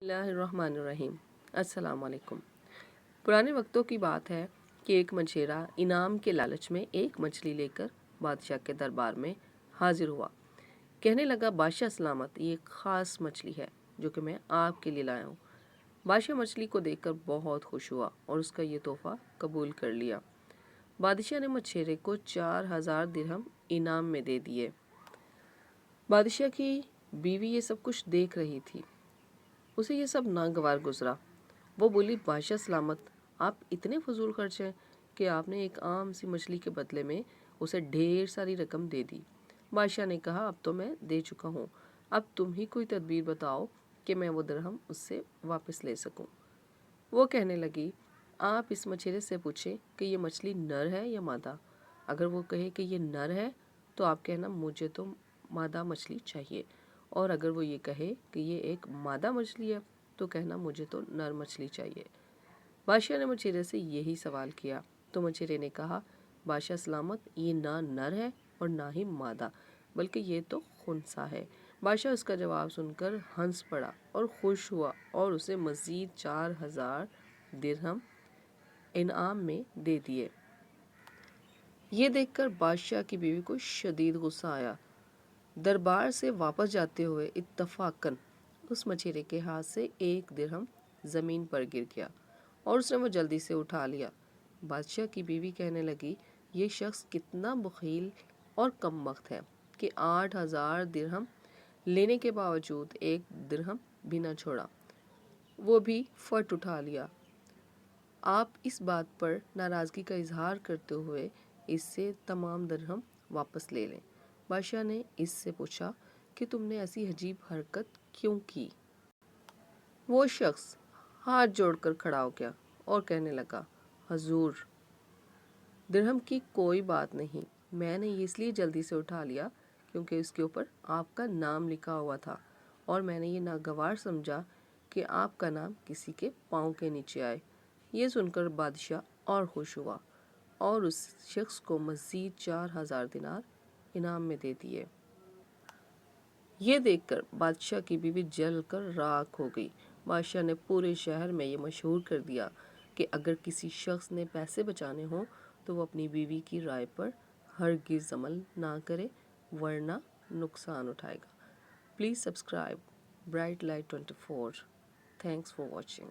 बिस्मिल्लाहिर्रहमानिर्रहीम। अस्सलाम वालेकुम। पुराने वक्तों की बात है कि एक मछेरा इनाम के लालच में एक मछली लेकर बादशाह के दरबार में हाजिर हुआ। कहने लगा, बादशाह सलामत, ये एक ख़ास मछली है जो कि मैं आपके लिए लाया हूँ। बादशाह मछली को देखकर बहुत खुश हुआ और उसका ये तोहफ़ा कबूल कर लिया। बादशाह ने मछेरे को 4000 दिरहम इनाम में दे दिए। बादशाह की बीवी ये सब कुछ देख रही थी। उसे ये सब नागवार गुजरा। वो बोली, बादशाह सलामत, आप इतने फजूल खर्च हैं कि आपने एक आम सी मछली के बदले में उसे ढेर सारी रकम दे दी। बादशाह ने कहा, अब तो मैं दे चुका हूँ, अब तुम ही कोई तदबीर बताओ कि मैं वो दिरहम उससे वापस ले सकूँ। वो कहने लगी, आप इस मछेरे से पूछें कि ये मछली नर है या मादा। अगर वो कहे कि ये नर है तो आप कहना मुझे तो मादा मछली चाहिए, और अगर वो ये कहे कि ये एक मादा मछली है तो कहना मुझे तो नर मछली चाहिए। बादशाह ने मछेरे से यही सवाल किया तो मछेरे ने कहा, बादशाह सलामत, ये ना नर है और ना ही मादा, बल्कि ये तो खुनसा है। बादशाह उसका जवाब सुनकर हंस पड़ा और खुश हुआ और उसे मज़ीद 4000 दिरहम इनाम में दे दिए। ये देखकर बादशाह की बीवी को शदीद गुस्सा आया। दरबार से वापस जाते हुए इत्तफाकन उस मछेरे के हाथ से एक दिरहम ज़मीन पर गिर गया और उसने वो जल्दी से उठा लिया। बादशाह की बीवी कहने लगी, ये शख्स कितना बखील और कम वक्त है कि 8000 दिरहम लेने के बावजूद एक दिरहम भी न छोड़ा, वो भी फट उठा लिया। आप इस बात पर नाराज़गी का इजहार करते हुए इससे तमाम दिरहम वापस ले लें। बादशाह ने इससे पूछा कि तुमने ऐसी अजीब हरकत क्यों की। वो शख्स हाथ जोड़कर खड़ा हो गया और कहने लगा, हजूर, दिरहम की कोई बात नहीं, मैंने ये इसलिए जल्दी से उठा लिया क्योंकि इसके ऊपर आपका नाम लिखा हुआ था और मैंने ये नागवार समझा कि आपका नाम किसी के पाँव के नीचे आए। ये सुनकर बादशाह और खुश हुआ और उस शख्स को मज़ीद 4000 दिनार इनाम में दे दिए। ये देखकर बादशाह की बीवी जलकर राख हो गई। बादशाह ने पूरे शहर में ये मशहूर कर दिया कि अगर किसी शख्स ने पैसे बचाने हों तो वो अपनी बीवी की राय पर हरगिज़ अमल ना करे, वरना नुकसान उठाएगा। Please subscribe bright light 24। Thanks for watching.